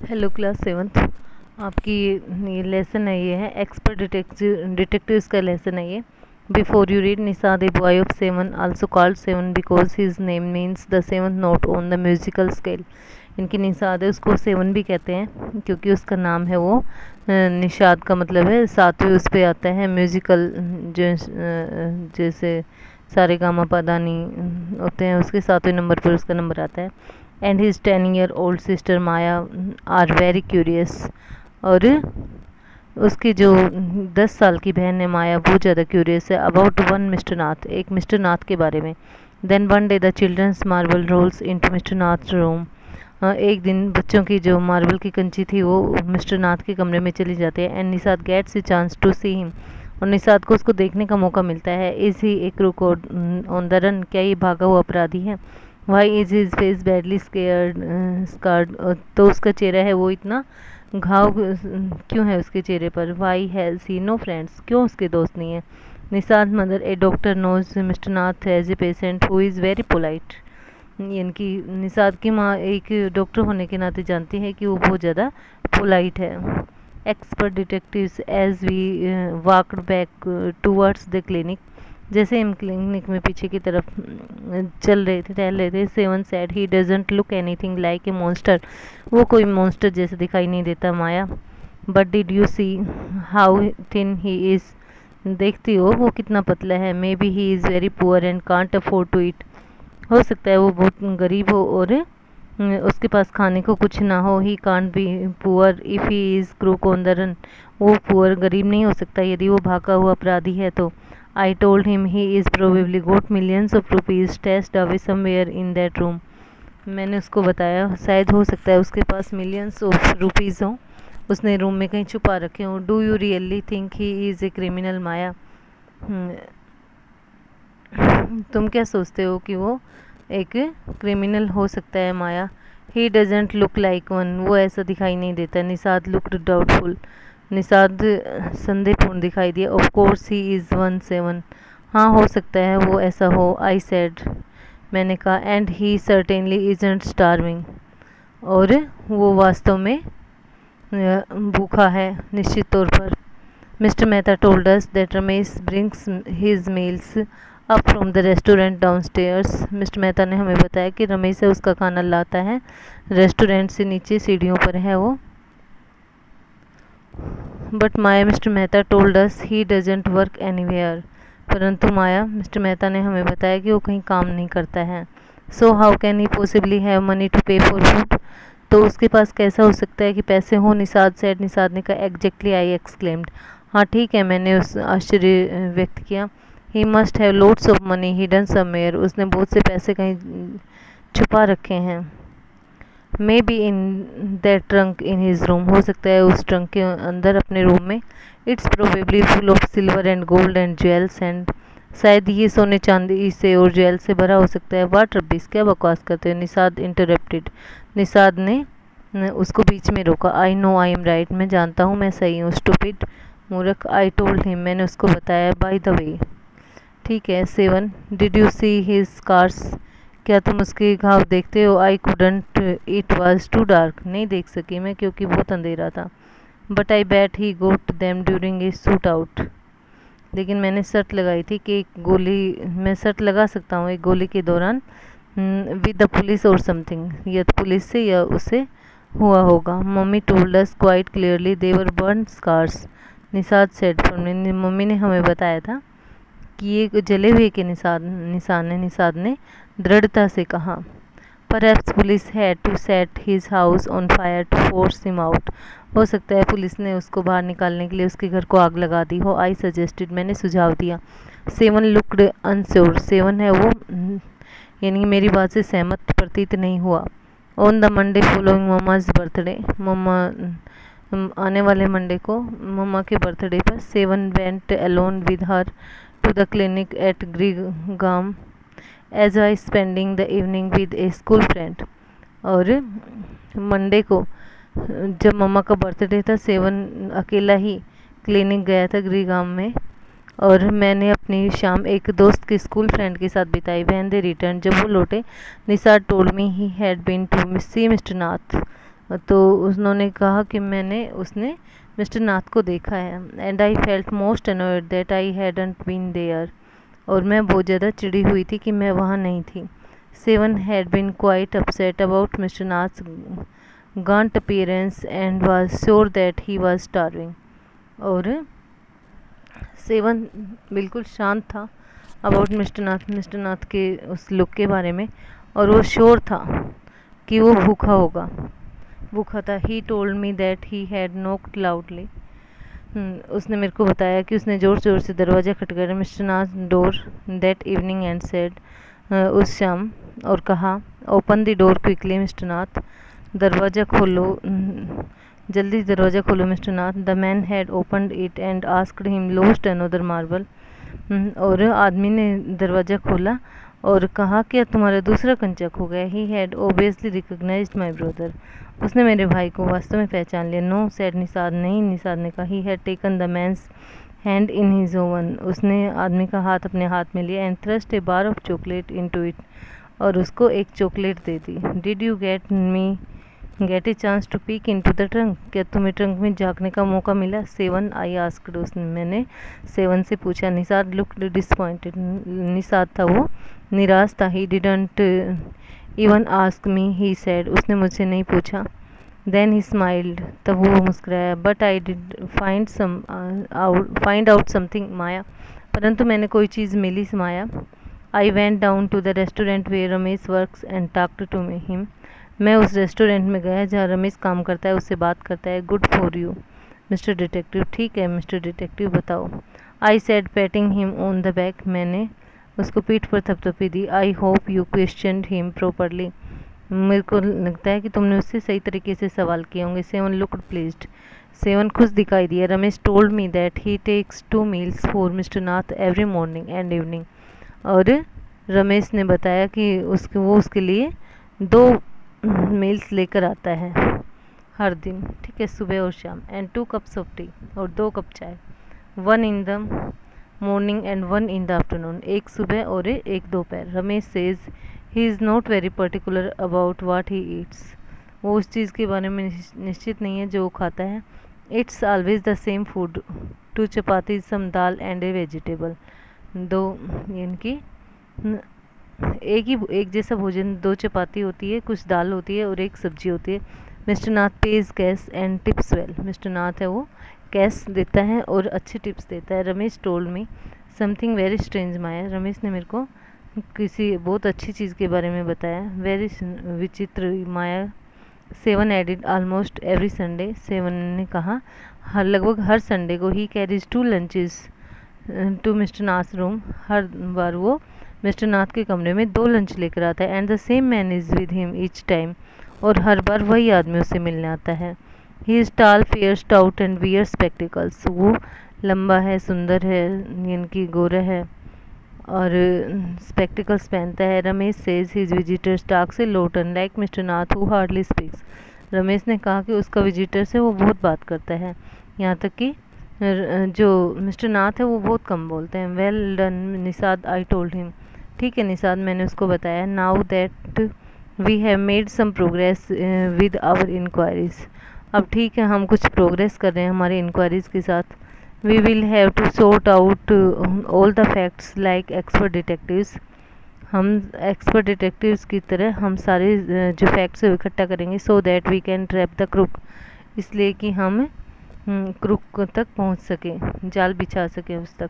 Hello class 7th। आपकी ये lesson है, ये है एक्सपर्ट डिटेक्टिव्स का लेसन है ये। Before you read, Nishad a boy of 7, also called 7 because his name means the 7th note on the musical scale. इनकी निसाद है, उसको 7 भी कहते हैं क्योंकि उसका नाम है वो निषाद का मतलब है 7वें उस पर आता है म्यूजिकल, जो जैसे सारे गामा पादानी होते हैं उसके 7वें नंबर पर उसका नंबर आता है। And his 10-year-old sister Maya are very curious. और उसकी जो 10 साल की बहन है माया वो ज़्यादा क्यूरियस है अबाउट वन मिस्टर नाथ, एक मिस्टर नाथ के बारे में। Then one day the children's marble rolls into mister Nath room. एक दिन बच्चों की जो मार्बल की कंची थी वो मिस्टर नाथ के कमरे में चली जाती है। And Nisad gets a chance to see him, और निसाद को उसको देखने का मौका मिलता है। इज ही एक रुको ऑन द रन, क्या ये भागा हुआ अपराधी है? Why is his face badly scarred, तो उसका चेहरा है वो इतना घाव क्यों है उसके चेहरे पर? Why has he no friends, क्यों उसके दोस्त नहीं है? Nisad mother a doctor knows mister Nath as a patient who is very polite. इनकी निसाद की माँ एक डॉक्टर होने के नाते जानती है कि वो बहुत ज़्यादा पोलाइट है। Expert detectives as we walked back towards the clinic, जैसे हम क्लिनिक में पीछे की तरफ चल रहे थे, टहल रहे थे। 7 said he doesn't look anything like a monster, वो कोई मॉन्स्टर जैसे दिखाई नहीं देता Maya. But did you see how thin he is, देखती हो वो कितना पतला है। Maybe he is very poor and can't afford to eat, हो सकता है वो बहुत गरीब हो और उसके पास खाने को कुछ ना हो। He can't be poor if he is crook on the run, वो पुअर गरीब नहीं हो सकता यदि वो भागा हुआ अपराधी है तो। I told him he is probably got millions of rupees stashed away somewhere in that room, मैंने उसको बताया शायद हो सकता है उसके पास मिलियंस ऑफ रुपीज़ हों, उसने रूम में कहीं छुपा रखे हों। Do you really think he is a criminal Maya, तुम क्या सोचते हो कि वो एक क्रिमिनल हो सकता है Maya? He doesn't look like one, वो ऐसा दिखाई नहीं देता। निसाद लुक्ड डाउटफुल, निसाद संदेहपूर्ण दिखाई दिया। ऑफ कोर्स ही इज़ 1-7, हाँ हो सकता है वो ऐसा हो। आई सेड, मैंने कहा। And he certainly isn't starving, और वो वास्तव में भूखा है निश्चित तौर पर। Mister Mehta told us that Ramesh brings his meals up from the restaurant downstairs, mister Mehta ने हमें बताया कि रमेश से उसका खाना लाता है रेस्टोरेंट से नीचे, सीढ़ियों पर है वो। But Maya, mister Mehta told us he doesn't work anywhere, परंतु माया, मिस्टर मेहता ने हमें बताया कि वो कहीं काम नहीं करता है। So how can he possibly have money to pay for food, तो उसके पास कैसा हो सकता है कि पैसे हों? निसाद सेड, निसाद ने कहा। एग्जैक्टली, आई एक्सक्लेम्ड, हाँ ठीक है, मैंने उस आश्चर्य व्यक्त किया। He must have loads of money hidden somewhere, उसने बहुत से पैसे कहीं छुपा रखे हैं। May be in that trunk in his room, हो सकता है उस ट्रंक के अंदर अपने रूम में। It's probably full of silver and gold and jewels, and शायद ये सोने चांदी से और ज्वेल से भरा हो सकता है। वाट रब्बिस, क्या बकवास करते हो? निसाद इंटरप्टेड, निसाद ने उसको बीच में रोका। I know I am right, मैं जानता हूँ मैं सही हूँ। स्टूपिड, मूर्ख। आई टोल्ड हिम, मैंने उसको बताया। बाय द वे, ठीक है। 7, did you see his scars, क्या तुम उसके घाव देखते हो? I couldn't, it was too dark, नहीं देख सकी मैं क्योंकि बहुत अंधेरा था। But I bet he got them during a shoot out, लेकिन मैंने शर्त लगाई थी कि एक गोली, मैं शर्त लगा सकता हूँ एक गोली के दौरान विद द पुलिस और समथिंग, या पुलिस से या उससे हुआ होगा। Mummy told us quite clearly they were burn scars, Nisad said for, mummy ने हमें बताया था कि ये जले हुए के निशान ने दृढ़ता से कहा। Perhaps police had to set his house on fire to force him out, हो सकता है पुलिस ने उसको बाहर निकालने के लिए उसके घर को आग लगा दी हो। आई सजेस्टेड, मैंने सुझाव दिया। 7 लुक्ड अनश्योर, 7 है वो यानी मेरी बात से सहमत प्रतीत नहीं हुआ। On the Monday following mamma's birthday, मम्मा आने वाले मंडे को मम्मा के बर्थडे पर 7 went alone with her to the clinic at Gurgaon as I spending the evening with a school friend, और मंडे को जब मम्मा का बर्थडे था 7 अकेला ही क्लिनिक गया था ग्रीगाम में, और मैंने अपनी शाम एक दोस्त के स्कूल फ्रेंड के साथ बिताई। वैन दे रिटर्न, जब वो लौटे, Nisar told me he had been to see mister Nath, तो उन्होंने कहा कि उसने मिस्टर नाथ को देखा है। And I felt most annoyed that I hadn't been there, और मैं बहुत ज़्यादा चिड़ी हुई थी कि मैं वहाँ नहीं थी। Seven had been quite upset about mister Nath's gaunt appearance and was sure that he was starving. और सेवन बिल्कुल शांत था अबाउट मिस्टर नाथ के उस लुक के बारे में, और वो श्योर था कि वो भूखा था। He told me that he had knocked loudly, उसने मेरे को बताया कि उसने ज़ोर ज़ोर से दरवाज़ा खटखटाया mister Nath door that evening and said, उस शाम, और कहा open the door quickly mister Nath, दरवाज़ा खोलो, जल्दी दरवाज़ा खोलो mister Nath. The man had opened it and asked him lost another marble, और आदमी ने दरवाज़ा खोला और कहा क्या तुम्हारा दूसरा कंचा खो गया। He had obviously recognized my brother, उसने मेरे भाई को वास्तव में पहचान लिया। नो सेड निषाद, नहीं, निषाद ने कहा। He had taken the man's hand in his own, उसने आदमी का हाथ अपने हाथ में लिया। And thrust a bar of chocolate into it, और उसको एक चॉकलेट दे दी। Did you get a chance to peek into the trunk, क्या तुम्हें ट्रंक में झांकने का मौका मिला। सेवन आई आस्क्ड, मैंने सेवन से पूछा। निषाद लुक्ड डिसपॉइंटेड, निषाद था वो निराश था। He didn't even ask me, he said, उसने मुझसे नहीं पूछा। देन ही स्माइल्ड, तब वो मुस्कुराया। But I did find out something Maya, परंतु मैंने कोई चीज़ मिली Maya. I went down to the restaurant where Ramesh works and talked to him, मैं उस रेस्टोरेंट में गया जहाँ रमेश काम करता है, उससे बात करता है। Good for you mister detective, ठीक है मिस्टर डिटेक्टिव, बताओ। I said patting him on the back, मैंने उसको पीठ पर थपथपी दी। I hope you questioned him properly, मेरे को लगता है कि तुमने उससे सही तरीके से सवाल किए होंगे। सेवन लुक्ड प्लीज्ड, सेवन खुश दिखाई दिया। Ramesh told me that he takes 2 meals for mister Nath every morning and evening, और रमेश ने बताया कि वो उसके लिए 2 meals लेकर आता है हर दिन, ठीक है, सुबह और शाम। एंड 2 cups ऑफ टी, और 2 कप चाय। 1 in the morning and 1 in the afternoon, एक सुबह और एक दोपहर। Ramesh says he is not very particular about what he eats, वो उस चीज़ के बारे में निश्चित नहीं है जो वो खाता है। It's always the same food, 2 chapati, some dal and a vegetable, 2 यानी कि एक जैसा भोजन, 2 चपाती होती है, कुछ दाल होती है और एक सब्जी होती है। Mister Nath pays cash and tips well, mister Nath है वो कैश देता है और अच्छे टिप्स देता है। Ramesh told me something very strange Maya, Ramesh ने मेरे को किसी बहुत अच्छी चीज़ के बारे में बताया। वेरी विचित्र Maya. Seven added almost every Sunday, seven ने कहा लगभग हर संडे को। He carries 2 lunches to mister Nath room, हर बार वो मिस्टर नाथ के कमरे में 2 लंच लेकर आता है। And the same man is with him each time, और हर बार वही आदमी उससे मिलने आता है। ही इज़ टाल, fair, stout and wear spectacles, वो लंबा है, सुंदर है, यानी कि गोरा है और स्पेक्टिकल्स पहनता है। Ramesh says his visitors talks a lot unlike mister Nath who hardly speaks, Ramesh ने कहा कि उसका विजिटर से वो बहुत बात करता है, यहाँ तक कि जो मिस्टर नाथ है वो बहुत कम बोलते हैं। Well done Nishad, I told him, ठीक है निषाद, मैंने उसको बताया। Now that we have made some progress with our inquiries, अब ठीक है हम कुछ प्रोग्रेस कर रहे हैं हमारे इंक्वायरीज के साथ। We will have to sort out all the facts like expert detectives, हम एक्सपर्ट डिटेक्टिव्स की तरह हम सारे जो फैक्ट्स है इकट्ठा करेंगे। So that we can trap the crook, इसलिए कि हम क्रुक तक पहुंच सके, जाल बिछा सके उस तक।